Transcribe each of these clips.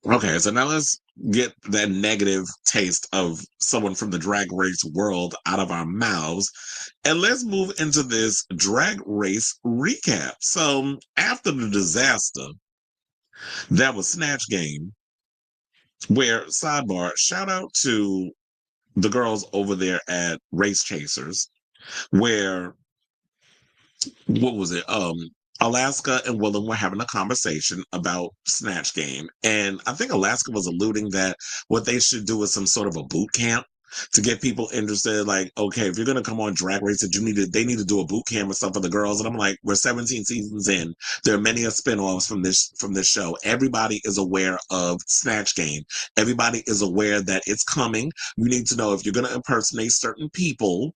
Okay, so now let's get that negative taste of someone from the drag race world out of our mouths. And let's move into this drag race recap. So after the disaster, that was Snatch Game, where sidebar, shout out to the girls over there at Race Chasers, where what was it? Alaska and Willem were having a conversation about Snatch Game. And I think Alaska was alluding that what they should do is some sort of a boot camp to get people interested. Like, okay, if you're gonna come on Drag Race, they need to do a boot camp or something for the girls. And I'm like, we're 17 seasons in. There are many spin-offs from this show. Everybody is aware of Snatch Game. Everybody is aware that it's coming. You need to know if you're gonna impersonate certain people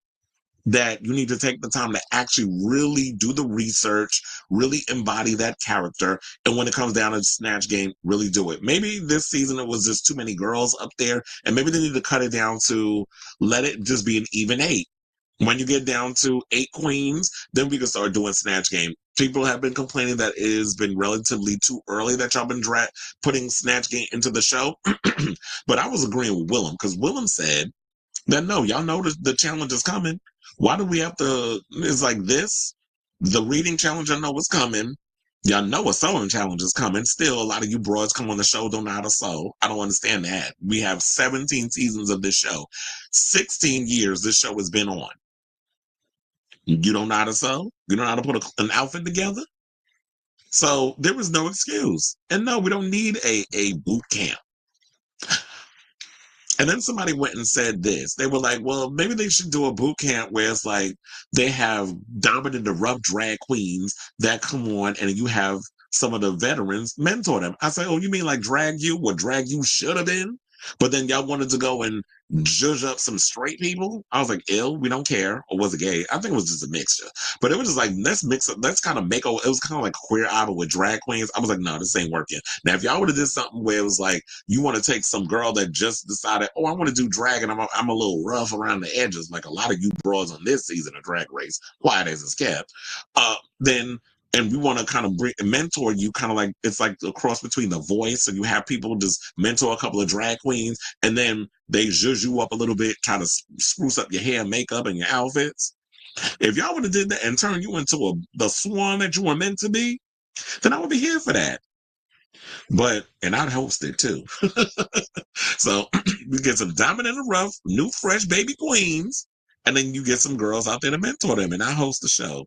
that you need to take the time to actually really do the research, really embody that character. And when it comes down to Snatch Game, really do it. Maybe this season it was just too many girls up there, and maybe they need to cut it down to let it just be an even eight. When you get down to 8 queens, then we can start doing Snatch Game. People have been complaining that it has been relatively too early that y'all been putting Snatch Game into the show. But I was agreeing with Willem because Willem said that no, y'all know the challenge is coming. Why do we have to? It's like this. The reading challenge, I know is coming. Y'all know a sewing challenge is coming. Still, a lot of you broads come on the show don't know how to sew. I don't understand that. We have 17 seasons of this show. 16 years this show has been on. You don't know how to sew? You don't know how to put an outfit together? So there was no excuse. And no, we don't need a boot camp. And then somebody went and said this. They were like, well, maybe they should do a boot camp where it's like they have dominant and rough drag queens that come on and you have some of the veterans mentor them. I say, oh, you mean like drag you, what drag you should have been? But then y'all wanted to go and judge up some straight people. I was like, ill, we don't care. Or was it gay? I think it was just a mixture. But it was just like, let's mix it. Let's kind of make it was kind of like Queer Eye with drag queens. I was like, no, this ain't working. Now, if y'all would have did something where it was like, you want to take some girl that just decided, oh, I want to do drag and I'm a little rough around the edges, like a lot of you broads on this season of Drag Race, quiet as it's kept, then and we want to kind of mentor you, kind of like it's like a cross between The Voice, and you have people just mentor a couple of drag queens, and then they zhuzh you up a little bit, kind of spruce up your hair, makeup, and your outfits. If y'all would have did that and turned you into the swan that you were meant to be, then I would be here for that. But and I'd host it too. So we get some dominant and rough, new fresh baby queens, and then you get some girls out there to mentor them, and I host the show.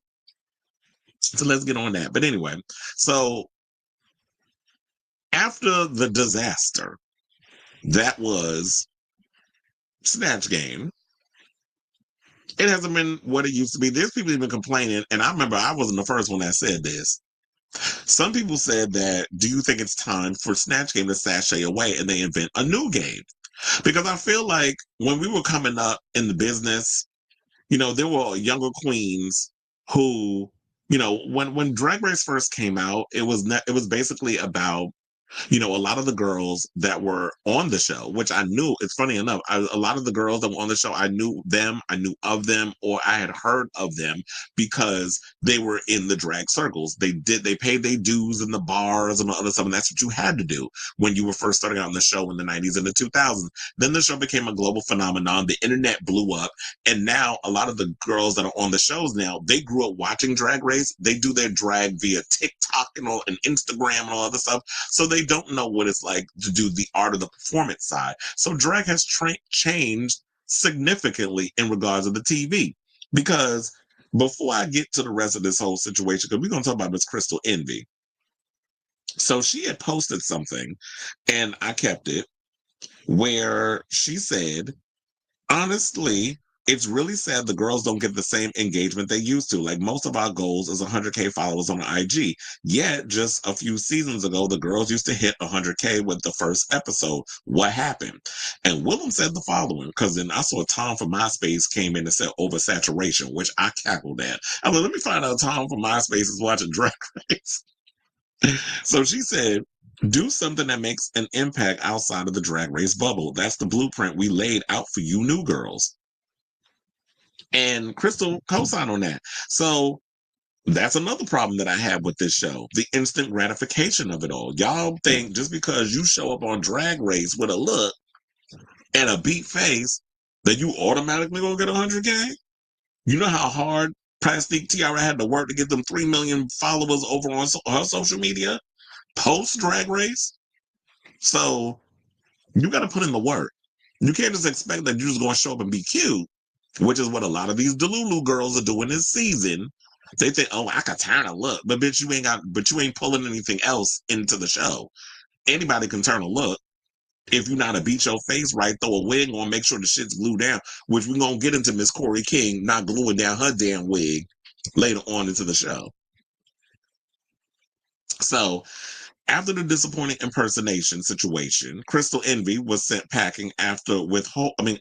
So let's get on that. But anyway, so after the disaster that was Snatch Game, it hasn't been what it used to be. There's people even complaining, and I remember I wasn't the first one that said this. Some people said that, do you think it's time for Snatch Game to sashay away and they invent a new game? Because I feel like when we were coming up in the business, there were younger queens who, when Drag Race first came out, it was basically about a lot of the girls that were on the show, which I knew, it's funny enough, a lot of the girls that were on the show, I knew them, I knew of them, or I had heard of them because they were in the drag circles. They paid their dues in the bars and all other stuff, and that's what you had to do when you were first starting out on the show in the 90s and the 2000s. Then the show became a global phenomenon. The internet blew up, and now a lot of the girls that are on the shows now, they grew up watching Drag Race. They do their drag via TikTok and Instagram and all other stuff. So they don't know what it's like to do the art of the performance side. So drag has changed significantly in regards to the TV. Because before I get to the rest of this whole situation, because we're going to talk about Miss Crystal Envy. So she had posted something, and I kept it, where she said, honestly, it's really sad the girls don't get the same engagement they used to. Like most of our goals is 100K followers on IG. Yet just a few seasons ago, the girls used to hit 100K with the first episode. What happened? And Willem said the following, because then I saw Tom from MySpace came in and said oversaturation, which I cackled at. I was like, let me find out Tom from MySpace is watching Drag Race. So she said, do something that makes an impact outside of the Drag Race bubble. That's the blueprint we laid out for you new girls. And Crystal co-signed on that. So That's another problem that I have with this show. The instant gratification of it all. Y'all think just because you show up on Drag Race with a look and a beat face that you automatically gonna get 100K? You know how hard Plastique Tiara had to work to get them 3 million followers over on her social media post Drag Race? So you got to put in the work. You can't just expect that you're just going to show up and be cute, which is what a lot of these Delulu girls are doing this season. They think, oh, I can turn a look, but bitch, you ain't pulling anything else into the show. Anybody can turn a look. If you're not a beat your face right, throw a wig on, make sure the shit's glued down, which we're going to get into Miss Corey King not gluing down her damn wig later on into the show. So after the disappointing impersonation situation, Crystal Envy was sent packing after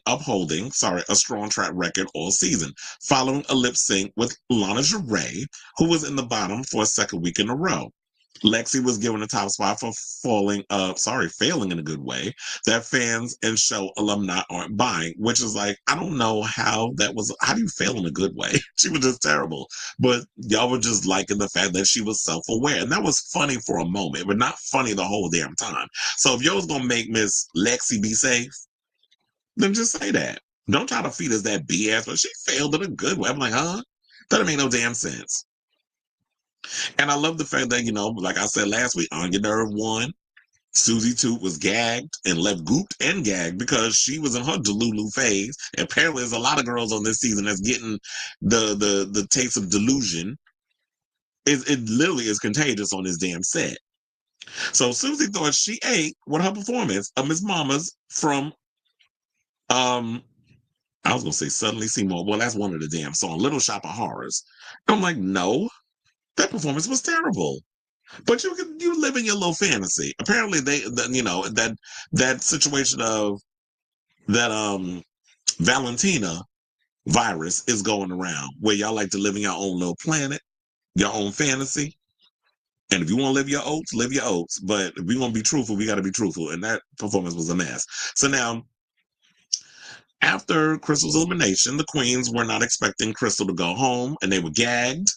upholding a strong track record all season, following a lip sync with Lana Jarrett, who was in the bottom for a second week in a row. Lexi was given a top spot for failing in a good way that fans and show alumni aren't buying, which is like, I don't know how do you fail in a good way? She was just terrible. But y'all were just liking the fact that she was self-aware. And that was funny for a moment, but not funny the whole damn time. So if y'all was gonna make Miss Lexi be safe, then just say that. Don't try to feed us that BS, but she failed in a good way. I'm like, huh? That don't make no damn sense. And I love the fact that, like I said last week, Anya Nerve won. Susie Toot was gagged and left gooped and gagged because she was in her Delulu phase. And apparently there's a lot of girls on this season that's getting the taste of delusion. It literally is contagious on this damn set. So Susie thought she ate with her performance of Miss Mama's from I was gonna say Suddenly Seymour. Well, that's one of the damn songs, Little Shop of Horrors. I'm like, no, that performance was terrible. But you live in your little fantasy. Apparently, that situation of that Valentina virus is going around, where y'all like to live in your own little planet, your own fantasy. And if you want to live your oats, live your oats. But if we want to be truthful, we got to be truthful. And that performance was a mess. So now, after Crystal's elimination, the queens were not expecting Crystal to go home, and they were gagged.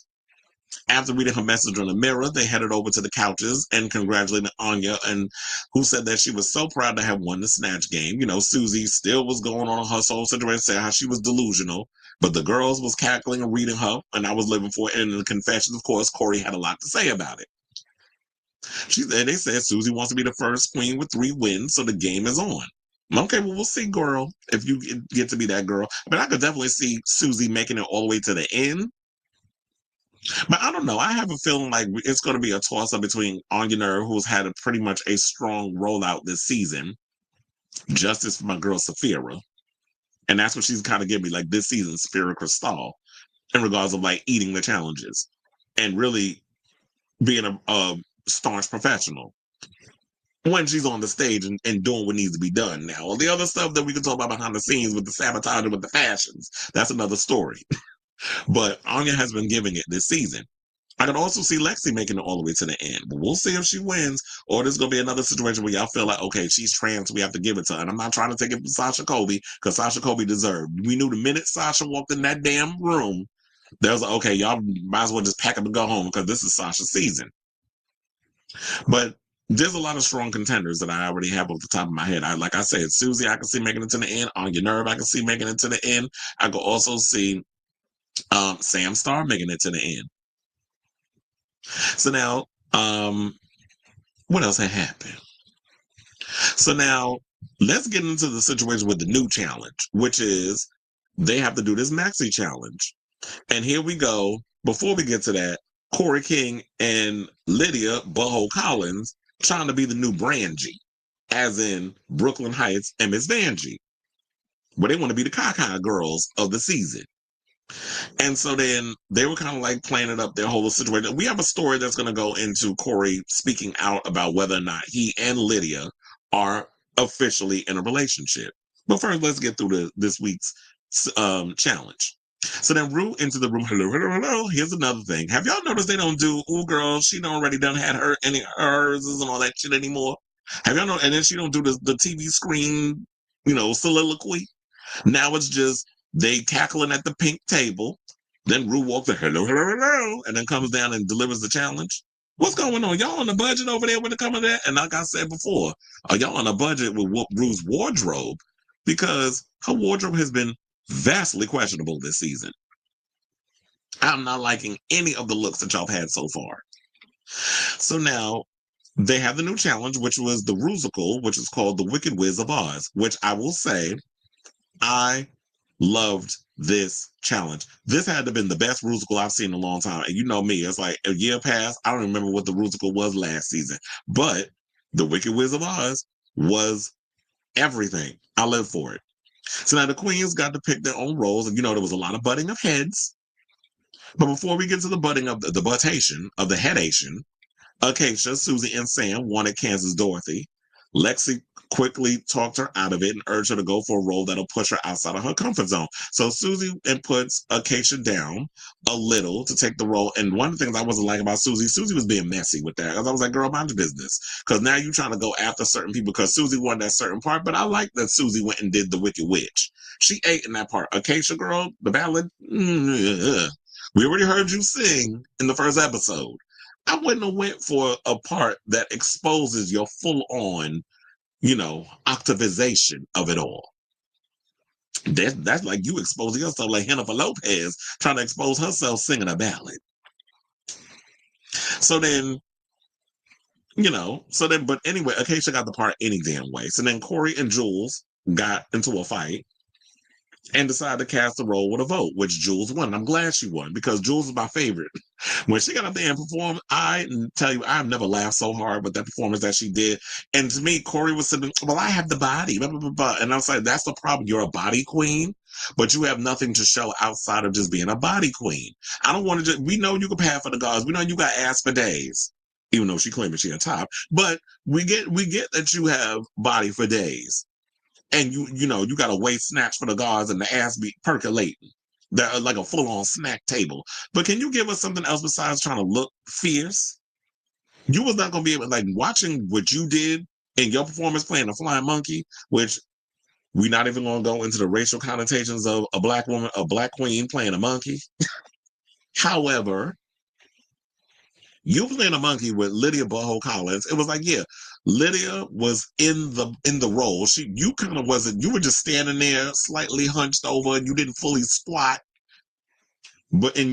After reading her message on the mirror, they headed over to the couches and congratulated Anya, and who said that she was so proud to have won the snatch game. Susie still was going on her soul situation, saying how she was delusional, but the girls was cackling and reading her, and I was living for it. And in the confessions, of course, Corey had a lot to say about it. They said Susie wants to be the first queen with 3 wins, so the game is on. Okay, well, we'll see, girl, if you get to be that girl. But I could definitely see Susie making it all the way to the end. But I don't know. I have a feeling like it's going to be a toss-up between Anya Nerve, who's had pretty much a strong rollout this season, justice for my girl Saphira. And that's what she's kind of giving me, like this season, Saphira Cristal, in regards of like eating the challenges and really being a staunch professional when she's on the stage and doing what needs to be done. Now, all the other stuff that we can talk about behind the scenes with the sabotage and with the fashions, that's another story. But Anya has been giving it this season. I can also see Lexi making it all the way to the end. But we'll see if she wins, or there's going to be another situation where y'all feel like, okay, she's trans, we have to give it to her. And I'm not trying to take it from Sasha Colby, because Sasha Colby deserved. We knew the minute Sasha walked in that damn room, there was like, okay, y'all might as well just pack up and go home, because this is Sasha's season. But there's a lot of strong contenders that I already have off the top of my head. Like I said, Susie, I can see making it to the end. Anya Nerve, I can see making it to the end. I could also see Sam Starr making it to the end. So now, what else had happened? So now, let's get into the situation with the new challenge, which is they have to do this maxi challenge. And here we go. Before we get to that, Corey King and Lydia Boho Collins trying to be the new Brangie, as in Brooklyn Heights and Miss Vanjie, where they want to be the Kaka girls of the season. And so then they were kind of like planning up their whole situation. We have a story that's going to go into Corey speaking out about whether or not he and Lydia are officially in a relationship. But first, let's get through this week's challenge. So then Rue into the room. Hello, hello, hello. Here's another thing. Have y'all noticed they don't do, ooh, girl, she done already done had any hers and all that shit anymore? Have y'all know? And then she don't do the TV screen, soliloquy. Now it's just they cackling at the pink table. Then Ru walks in, hello, hello, hello, and then comes down and delivers the challenge. What's going on? Y'all on the budget over there when it comes to that? And like I said before, are y'all on a budget with Ru's wardrobe? Because her wardrobe has been vastly questionable this season. I'm not liking any of the looks that y'all have had so far. So now they have the new challenge, which was the Rusical, which is called the Wicked Wiz of Oz, which I will say I loved this challenge. This had to have been the best Rusical I've seen in a long time. And you know me, it's like a year passed. I don't remember what the Rusical was last season. But the Wicked Wiz of Oz was everything. I live for it. So now the queens got to pick their own roles. And you know, there was a lot of butting of heads. But before we get to the butting of the buttation of the headation, Acacia, Susie, and Sam wanted Kansas Dorothy. Lexi quickly talked her out of it and urged her to go for a role that'll push her outside of her comfort zone. So Susie puts Acacia down a little to take the role. And one of the things I wasn't like about Susie was being messy with that. Because I was like, girl, mind your business. Because now you're trying to go after certain people because Susie won that certain part. But I like that Susie went and did the Wicked Witch. She ate in that part. Acacia, girl, the ballad, we already heard you sing in the first episode. I wouldn't have went for a part that exposes your full-on, octavization of it all. That's like you exposing yourself like Jennifer Lopez trying to expose herself singing a ballad. So then, but anyway, Acacia got the part any damn way. So then Corey and Jules got into a fight and decided to cast the role with a vote, which Jules won. I'm glad she won because Jules is my favorite. When she got up there and performed, I tell you, I've never laughed so hard with that performance that she did. And to me, Corey was saying, well, I have the body, blah, blah, blah, blah. And I was like, that's the problem. You're a body queen, but you have nothing to show outside of just being a body queen. I don't want to just, we know you can pay for the gods. We know you got ass for days, even though she claimed she on top. But we get that you have body for days. And you got a waist snatch for the guards and the ass be percolating. They're like a full-on snack table. But can you give us something else besides trying to look fierce? You was not gonna be able, like, watching what you did in your performance playing a flying monkey, which we're not even gonna go into the racial connotations of a black woman, a black queen playing a monkey. However, you playing a monkey with Lydia Boho Collins. It was like, yeah, Lydia was in the role. You kind of wasn't. You were just standing there, slightly hunched over, and you didn't fully squat.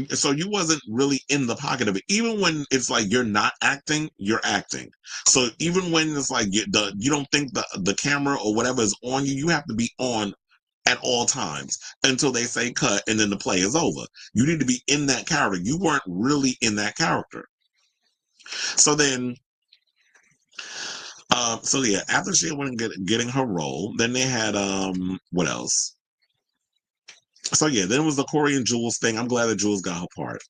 So you wasn't really in the pocket of it. Even when it's like you're not acting, you're acting. So even when it's like you don't think the camera or whatever is on you, you have to be on at all times until they say cut, and then the play is over. You need to be in that character. You weren't really in that character. So then, after she went getting her role, then they had what else? So yeah, then it was the Corey and Jules thing. I'm glad that Jules got her part.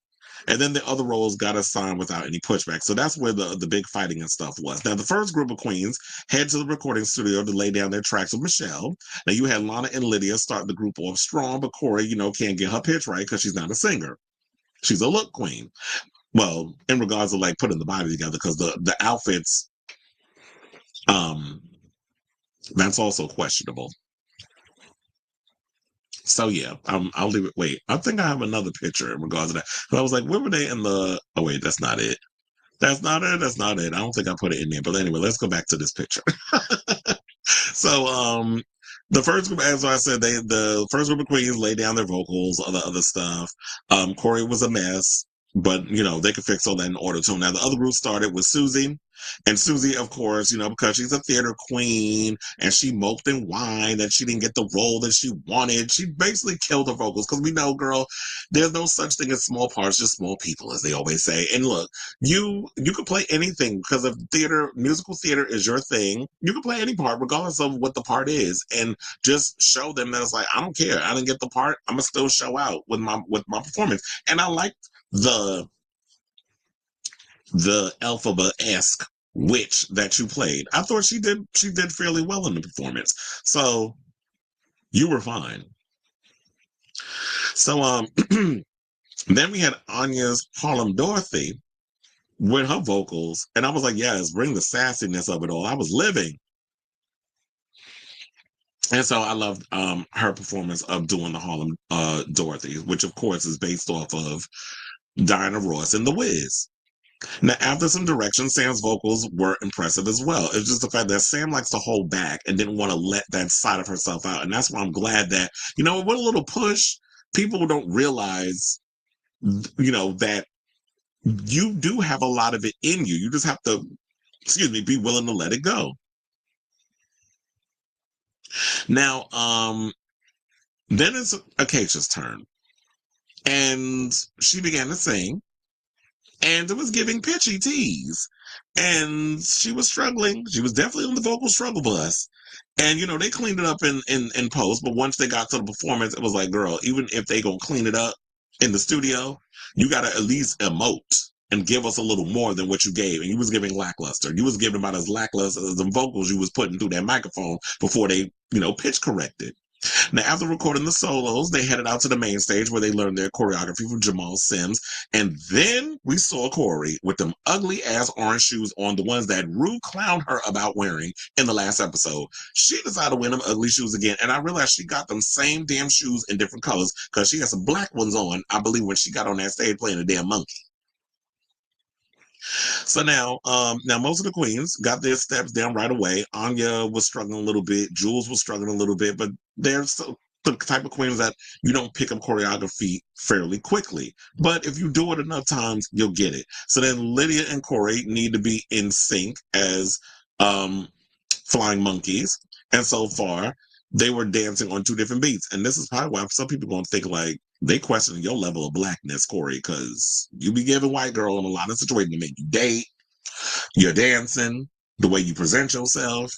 And then the other roles got assigned without any pushback. So that's where the big fighting and stuff was. Now, the first group of queens head to the recording studio to lay down their tracks with Michelle. Now, you had Lana and Lydia start the group off strong, but Corey, can't get her pitch right because she's not a singer. She's a look queen. Well, in regards to like putting the body together, because the outfits, that's also questionable. So yeah, I'll leave it. Wait, I think I have another picture in regards to that. But I was like, where were they in the? Oh wait, that's not it. That's not it. That's not it. I don't think I put it in there. But anyway, let's go back to this picture. So the first group, as I said, the first group of queens laid down their vocals, all the other stuff. Corey was a mess, but they could fix all that in order to. Now the other group started with Susie. And Susie, of course, because she's a theater queen and she moped and whined that she didn't get the role that she wanted. She basically killed her vocals because we know, girl, there's no such thing as small parts, just small people, as they always say. And look, you can play anything because if musical theater is your thing, you can play any part regardless of what the part is, and just show them that it's like, I don't care, I didn't get the part, I'm gonna still show out with my performance. And I like the Elphaba-esque witch that you played. I thought she did fairly well in the performance. So you were fine. So then we had Anya's Harlem Dorothy with her vocals, and I was like, yes, bring the sassiness of it all. I was living. And so I loved her performance of doing the Harlem Dorothy, which of course is based off of Diana Ross and The Wiz. Now, after some direction, Sam's vocals were impressive as well. It's just the fact that Sam likes to hold back and didn't want to let that side of herself out. And that's why I'm glad that, with a little push, people don't realize, that you do have a lot of it in you. You just have to, be willing to let it go. Now, then it's Acacia's turn. And she began to sing. And it was giving pitchy tease. And she was struggling. She was definitely on the vocal struggle bus. And they cleaned it up in post, but once they got to the performance, it was like, girl, even if they gonna clean it up in the studio, you gotta at least emote and give us a little more than what you gave. And you was giving lackluster. You was giving about as lackluster as the vocals you was putting through that microphone before they, pitch corrected. Now, after recording the solos, they headed out to the main stage where they learned their choreography from Jamal Sims. And then we saw Corey with them ugly ass orange shoes on, the ones that Rue clowned her about wearing in the last episode. She decided to wear them ugly shoes again. And I realized she got them same damn shoes in different colors because she had some black ones on, I believe, when she got on that stage playing the damn monkey. So now most of the queens got their steps down right away. Anya was struggling a little bit. Jules was struggling a little bit, but they're so the type of queens that you don't pick up choreography fairly quickly. But if you do it enough times, you'll get it. So then Lydia and Corey need to be in sync as um, flying monkeys. And so far, they were dancing on two different beats. And this is probably why some people going to think like, they question your level of blackness, Corey, because you be giving white girl in a lot of situations to make you date, you're dancing, the way you present yourself.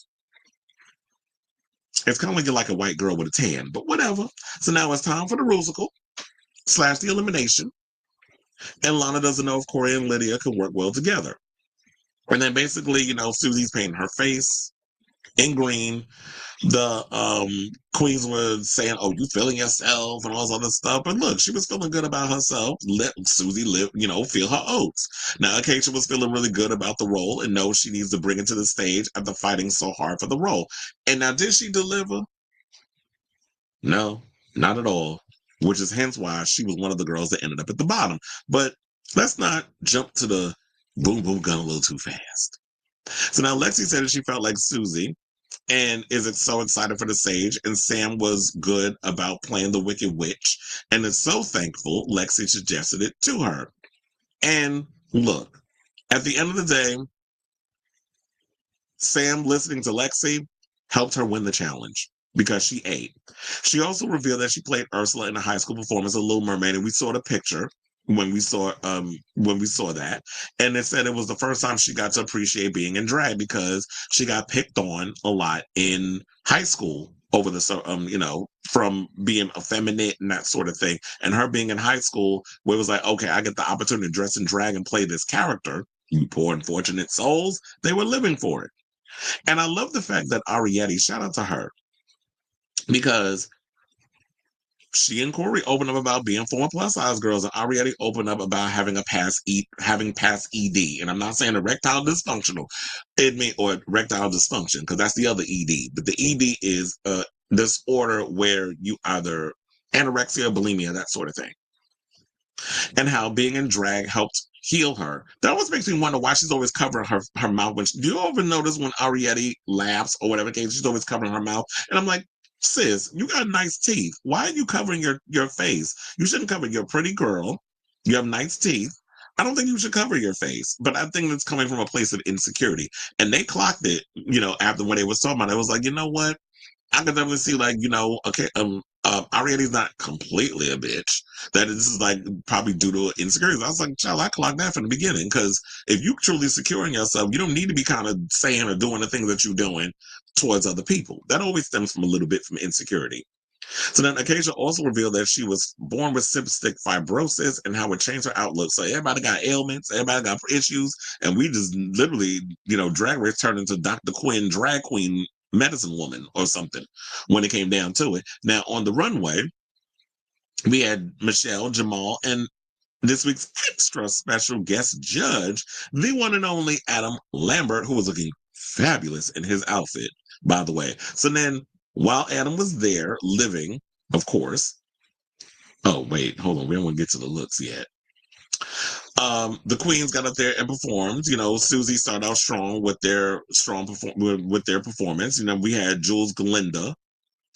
It's kind of like you're like a white girl with a tan, but whatever. So now it's time for the Rusical / the elimination. And Lana doesn't know if Corey and Lydia can work well together. And then basically, Susie's painting her face in green. The queens were saying, "Oh, you feeling yourself," and all this other stuff. But look, she was feeling good about herself. Let Susie live, feel her oats. Now, Acacia was feeling really good about the role and knows she needs to bring it to the stage after fighting so hard for the role. And now, did she deliver? No, not at all. Which is hence why she was one of the girls that ended up at the bottom. But let's not jump to the boom boom gun a little too fast. So now Lexi said that she felt like Susie and is so excited for the stage. And Sam was good about playing the Wicked Witch and is so thankful Lexi suggested it to her. And look, at the end of the day, Sam listening to Lexi helped her win the challenge because she ate. She also revealed that she played Ursula in a high school performance of Little Mermaid, and we saw the picture when we saw that, and it said it was the first time she got to appreciate being in drag because she got picked on a lot in high school over from being effeminate and that sort of thing, and her being in high school where it was like, okay, I get the opportunity to dress in drag and play this character. You poor unfortunate souls, they were living for it. And I love the fact that Arietti, shout out to her, because she and Corey opened up about being former plus size girls, and Arietti opened up about having having past ED. And I'm not saying erectile dysfunctional, or erectile dysfunction, because that's the other ED. But the ED is a disorder where you either anorexia, bulimia, that sort of thing. And how being in drag helped heal her. That always makes me wonder why she's always covering her mouth. Do you ever notice when Arietti laughs or whatever case, she's always covering her mouth? And I'm like, sis, you got nice teeth. Why are you covering your face? You shouldn't cover your pretty girl. You have nice teeth. I don't think you should cover your face, but I think it's coming from a place of insecurity. And they clocked it, after when they was talking about it. It was like, you know what? I could definitely see, like, okay, Arietti's not completely a bitch. That this is like probably due to insecurities. I was like, child, I clocked that from the beginning, because if you truly securing yourself, you don't need to be kind of saying or doing the things that you're doing towards other people. That always stems from a little bit from insecurity. So then Acacia also revealed that she was born with cystic fibrosis and how it changed her outlook. So everybody got ailments, everybody got issues, and we just literally, Drag Race turned into Dr. Quinn, drag queen medicine woman or something when it came down to it. Now on the runway, we had Michelle, Jamal, and this week's extra special guest judge, the one and only Adam Lambert, who was looking fabulous in his outfit, by the way. So then While Adam was there living, of course. Oh, wait, hold on. We don't want to get to the looks yet. The queens got up there and performed. You know, Susie started out strong with their with their performance. You know, we had Jules Galinda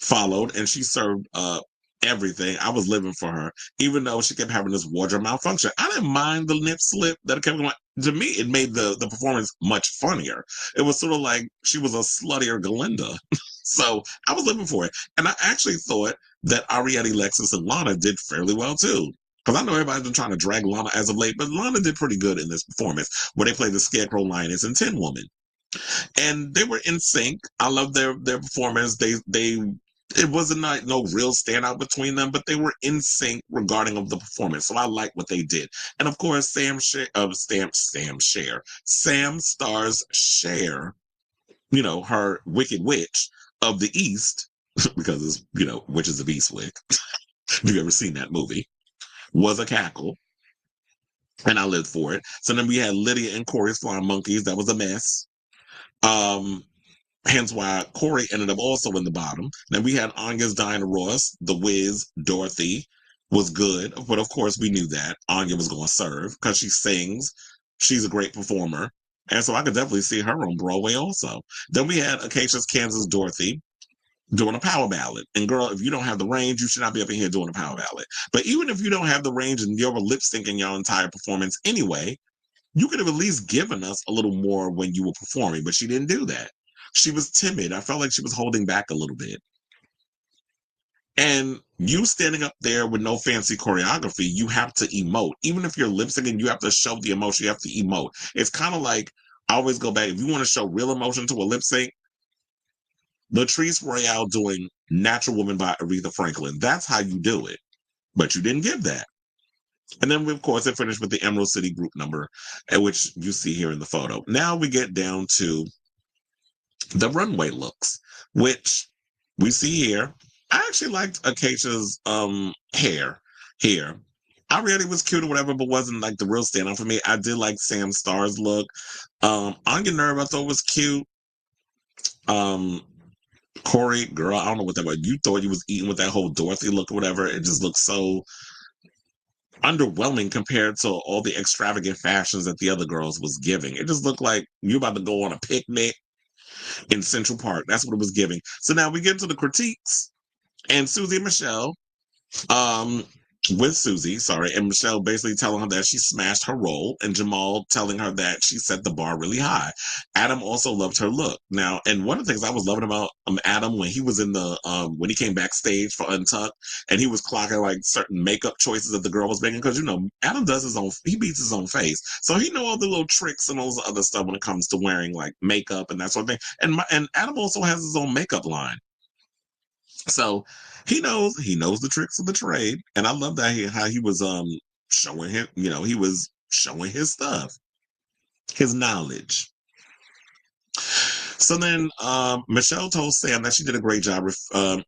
followed, and she served everything. I was living for her, even though she kept having this wardrobe malfunction. I didn't mind the nip slip that kept going. To me, it made the performance much funnier. It was sort of like she was a sluttier Galinda. So I was living for it. And I actually thought that Ariette, Lexus, and Lana did fairly well too. Because I know everybody's been trying to drag Lana as of late, but Lana did pretty good in this performance where they played the Scarecrow, Lioness, and Tin Woman. And they were in sync. I love their performance. They it wasn't like no real standout between them, but they were in sync regarding of the performance. So I like what they did. And of course, Sam stars Cher, you know, her Wicked Witch of the East, because it's, you know, Witches of Eastwick. Have you ever seen that movie? Was a cackle. And I lived for it. So then we had Lydia and Corey's Flying Monkeys. That was a mess. Um, Hence why Corey ended up also in the bottom. Then we had Anya's Diana Ross, The Wiz, Dorothy was good, but of course we knew that Anya was going to serve because she sings. She's a great performer. And so I could definitely see her on Broadway also. Then we had Acacia's Kansas Dorothy doing a power ballad. And girl, if you don't have the range, you should not be up in here doing a power ballad. But even if you don't have the range and you're lip syncing your entire performance anyway, you could have at least given us a little more when you were performing, but she didn't do that. She was timid. I felt like she was holding back a little bit. And you standing up there with no fancy choreography, you have to emote. Even if you're lip syncing, you have to show the emotion. You have to emote. It's kind of like, I always go back, if you want to show real emotion to a lip sync, Latrice Royale doing Natural Woman by Aretha Franklin. That's how you do it. But you didn't give that. And then, of course, it finished with the Emerald City group number, which you see here in the photo. Now we get down to the runway looks, which we see here. I actually liked Acacia's hair here. I really was cute or whatever, but wasn't like the real standout for me. I did like Sam Starr's look. Anya Nerve I thought was cute. Um, Corey, girl, I don't know what that was. You thought you was eating with that whole Dorothy look or whatever. It just looked so underwhelming compared to all the extravagant fashions that the other girls was giving. It just looked like you about to go on a picnic in Central Park. That's what it was giving. So now we get to the critiques, and Susie and Michelle, um, with Susie, sorry, and Michelle basically telling her that she smashed her role, and Jamal telling her that she set the bar really high. Adam also loved her look. Now, and one of the things I was loving about Adam when he was in the when he came backstage for Untucked, and he was clocking like certain makeup choices that the girl was making, because you know Adam does his own, he beats his own face, so he know all the little tricks and all the other stuff when it comes to wearing like makeup and that sort of thing. And Adam also has his own makeup line. So he knows the tricks of the trade, and I love that how he was showing him, you know, he was showing his stuff, his knowledge. So then Michelle told Sam that she did a great job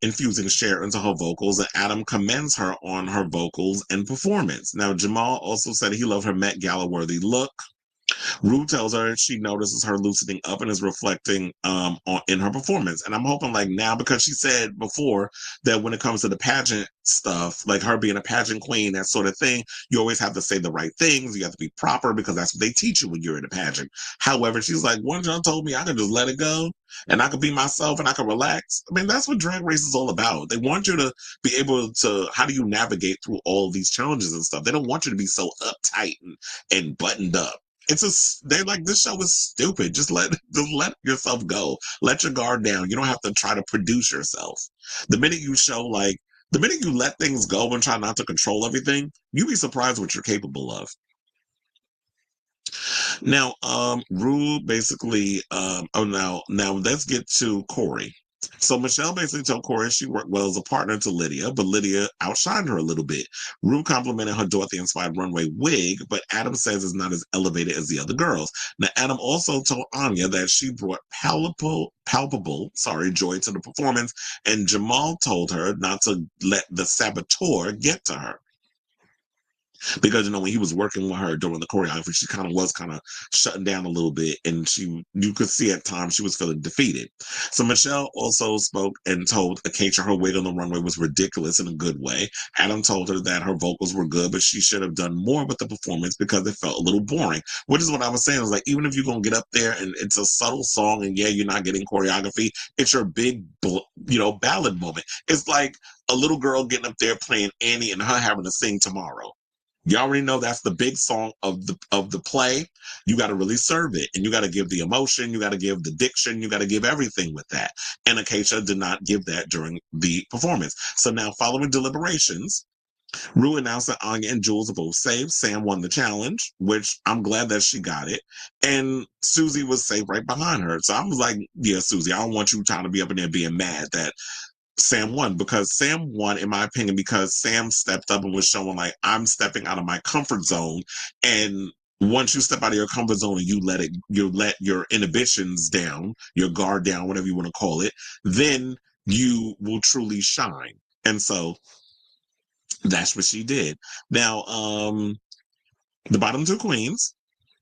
infusing Cher into her vocals, and Adam commends her on her vocals and performance. Now Jamal also said he loved her Met Gala worthy look. Rue tells her she notices her loosening up and is reflecting in her performance. And I'm hoping like now, because she said before that when it comes to the pageant stuff, like her being a pageant queen, that sort of thing, you always have to say the right things. You have to be proper because that's what they teach you when you're in a pageant. However, she's like, one John told me I could just let it go and I could be myself and I could relax. I mean, that's what Drag Race is all about. They want you to be able to, how do you navigate through all of these challenges and stuff? They don't want you to be so uptight and buttoned up. They're like, this show is stupid. Just let yourself go. Let your guard down. You don't have to try to produce yourself. The minute you show like the minute you let things go and try not to control everything, you'd be surprised what you're capable of. Now, Rue basically, now let's get to Corey. So Michelle basically told Corey she worked well as a partner to Lydia, but Lydia outshined her a little bit. Rue complimented her Dorothy-inspired runway wig, but Adam says it's not as elevated as the other girls. Now, Adam also told Anya that she brought palpable joy to the performance, and Jamal told her not to let the saboteur get to her. because when he was working with her during the choreography, she kind of shutting down a little bit, and you could see at times she was feeling defeated. So Michelle also spoke and told Acacia her wig on the runway was ridiculous in a good way. Adam told her that her vocals were good, but she should have done more with the performance because it felt a little boring. Which is what I was saying. Is like, even if you're gonna get up there and it's a subtle song, and yeah, you're not getting choreography, it's your big ballad moment. It's like a little girl getting up there playing Annie and her having to sing Tomorrow. You already know that's the big song of the play. You got to really serve it, and you got to give the emotion, you got to give the diction, you got to give everything with that. And Acacia did not give that during the performance. So now, following deliberations, Rue announced that Anya and Jules are both safe. Sam won the challenge, which I'm glad that she got it. And Susie was safe right behind her. So I was like, yeah, Susie, I don't want you trying to be up in there being mad that Sam won, because Sam won, in my opinion, because Sam stepped up and was showing like, I'm stepping out of my comfort zone. And once you step out of your comfort zone and you let your inhibitions down, your guard down, whatever you want to call it, then you will truly shine. And so that's what she did. Now, the bottom two queens,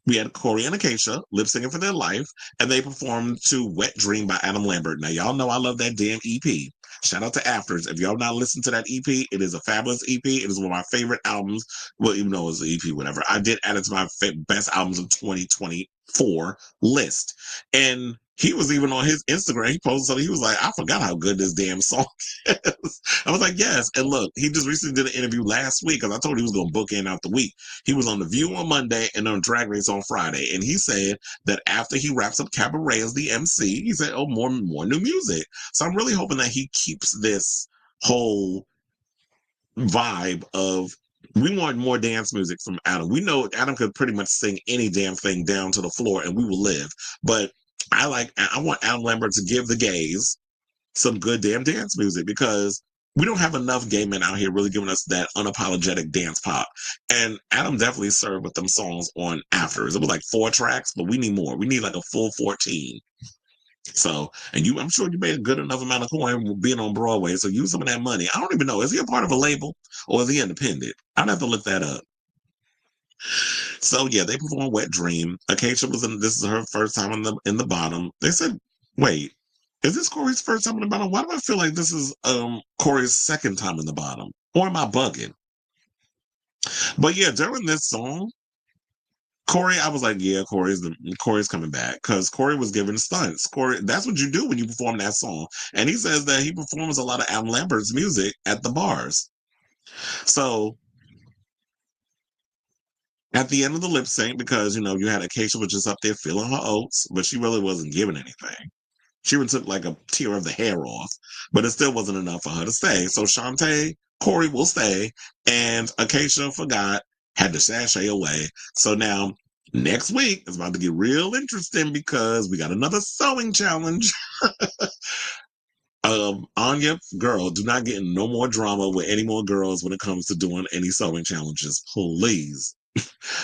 we had Corey and Acacia lip syncing for their life, and they performed to Wet Dream by Adam Lambert. Now, y'all know I love that damn EP. Shout out to Afters. If y'all not listened to that EP, it is a fabulous EP. It is one of my favorite albums. Well, even though it's an EP, whatever. I did add it to my best albums of 2024 list. And he was even on his Instagram. He posted something. He was like, I forgot how good this damn song is. I was like, yes. And look, he just recently did an interview last week, because I told him he was going to book in out the week. He was on The View on Monday and on Drag Race on Friday. And he said that after he wraps up Cabaret as the MC, he said, oh, more new music. So I'm really hoping that he keeps this whole vibe of, we want more dance music from Adam. We know Adam could pretty much sing any damn thing down to the floor and we will live. But I want Adam Lambert to give the gays some good damn dance music, because we don't have enough gay men out here really giving us that unapologetic dance pop. And Adam definitely served with them songs on Afters. It was like 4 tracks, but we need more. We need like a full 14. So, and I'm sure you made a good enough amount of coin being on Broadway. So use some of that money. I don't even know. Is he a part of a label or is he independent? I'd have to look that up. So yeah, they performed Wet Dream. Acacia was this is her first time in the bottom. They said, wait, is this Corey's first time in the bottom? Why do I feel like this is Corey's second time in the bottom? Or am I bugging? But yeah, during this song, Corey, I was like, yeah, Corey's coming back, because Corey was giving stunts. Corey, that's what you do when you perform that song. And he says that he performs a lot of Adam Lambert's music at the bars. So at the end of the lip sync, because you had Acacia was just up there feeling her oats, but she really wasn't giving anything. She even took like a tear of the hair off, but it still wasn't enough for her to stay. So Shantae, Corey will stay, and Acacia forgot, had to sashay away. So now next week is about to get real interesting, because we got another sewing challenge. Anya, girl, do not get in no more drama with any more girls when it comes to doing any sewing challenges, please.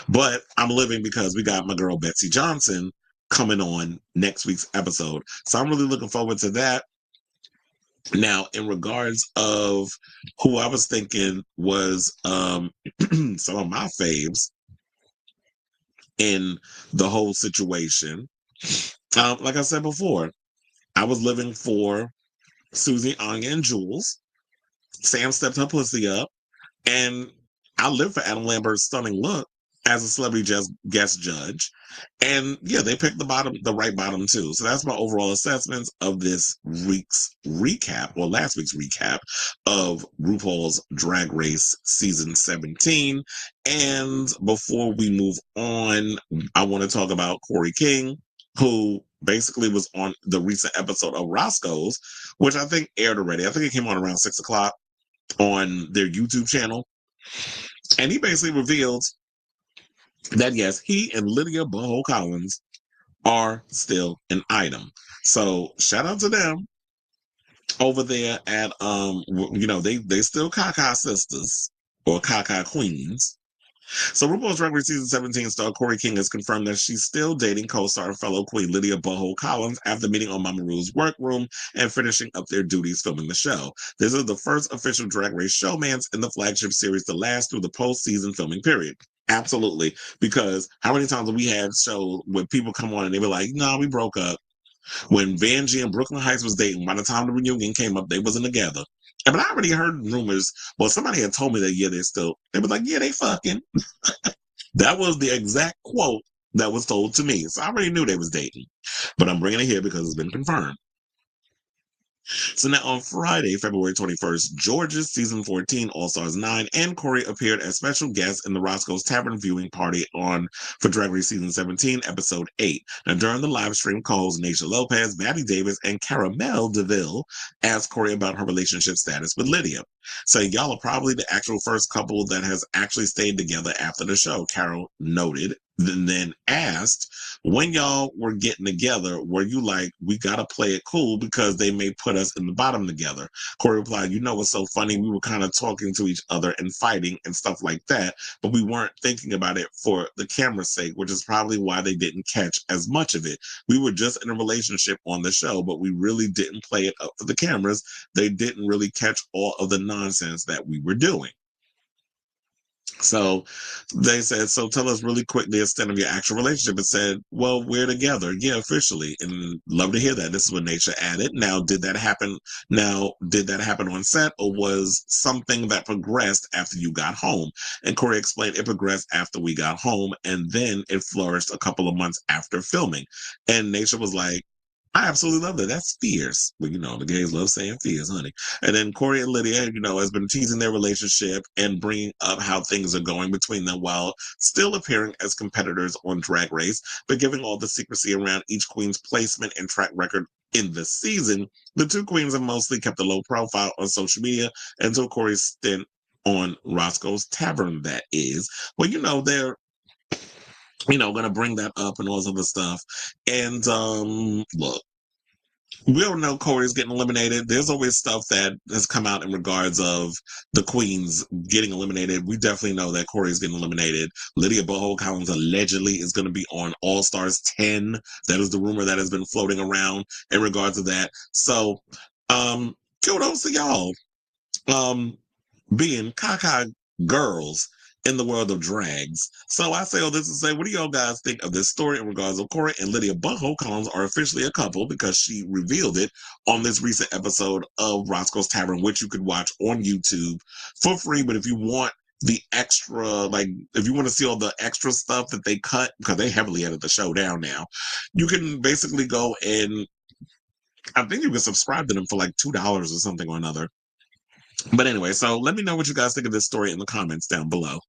But I'm living, because we got my girl Betsy Johnson coming on next week's episode. So I'm really looking forward to that. Now, in regards of who I was thinking was some of my faves in the whole situation, like I said before, I was living for Susie, Anya, and Jules. Sam stepped her pussy up, and I live for Adam Lambert's stunning look as a celebrity guest judge. And yeah, they picked the right bottom too. So that's my overall assessments of this week's recap, or last week's recap of RuPaul's Drag Race season 17. And before we move on, I want to talk about Corey King, who basically was on the recent episode of Roscoe's, which I think aired already. I think it came on around 6 o'clock on their YouTube channel. And he basically revealed that yes, he and Lydia Boho Collins are still an item. So shout out to them over there at they still Kaka sisters or Kaka queens. So RuPaul's Drag Race Season 17 star Corey King has confirmed that she's still dating co-star and fellow queen Lydia Boho Collins after meeting on Mama Ru's workroom and finishing up their duties filming the show. This is the first official Drag Race showmance in the flagship series to last through the post-season filming period. Absolutely. Because how many times have we had shows where people come on and they were like, no, we broke up. When Vanjie and Brooklyn Heights was dating, by the time the reunion came up, they wasn't together. But I already heard rumors. Well, somebody had told me that, yeah, they were like, yeah, they fucking. That was the exact quote that was told to me. So I already knew they was dating. But I'm bringing it here because it's been confirmed. So now on Friday, February 21st, George's season 14 All Stars 9 and Corey appeared as special guests in the Roscoe's Tavern viewing party for Drag Race season 17, episode 8. Now during the live stream, co-hosts Naysha Lopez, Batty Davis, and Caramel DeVille asked Corey about her relationship status with Lydia. So y'all are probably the actual first couple that has actually stayed together after the show, Carol noted. Then asked, when y'all were getting together, were you like, we gotta play it cool because they may put us in the bottom together? Corey replied, you know what's so funny? We were kind of talking to each other and fighting and stuff like that, but we weren't thinking about it for the camera's sake, which is probably why they didn't catch as much of it. We were just in a relationship on the show, but we really didn't play it up for the cameras. They didn't really catch all of the nonsense that we were doing. So they said, so tell us really quick the extent of your actual relationship. It said, well, we're together. Yeah, officially. And love to hear that. This is what Nature added. Now, did that happen? Did that happen on set or was something that progressed after you got home? And Corey explained it progressed after we got home and then it flourished a couple of months after filming. And Nature was like, I absolutely love that. That's fierce. But the gays love saying fierce, honey. And then Corey and Lydia, has been teasing their relationship and bringing up how things are going between them while still appearing as competitors on Drag Race, but giving all the secrecy around each queen's placement and track record in the season. The two queens have mostly kept a low profile on social media until Corey's stint on Roscoe's Tavern, that is. Well, they're going to bring that up and all this other stuff. And look, we don't know Corey's getting eliminated. There's always stuff that has come out in regards of the queens getting eliminated. We definitely know that Corey's getting eliminated. Lydia Boho Collins allegedly is going to be on All Stars 10. That is the rumor that has been floating around in regards to that. So, kudos to y'all. Being caca girls in the world of drags. So I say all this to say, what do y'all guys think of this story in regards of Corey and Lydia Boho Collins are officially a couple because she revealed it on this recent episode of Roscoe's Tavern, which you could watch on YouTube for free. But if you want the extra, like if you want to see all the extra stuff that they cut, because they heavily edit the show down now, you can basically go and I think you can subscribe to them for like $2 or something or another. But anyway, so let me know what you guys think of this story in the comments down below.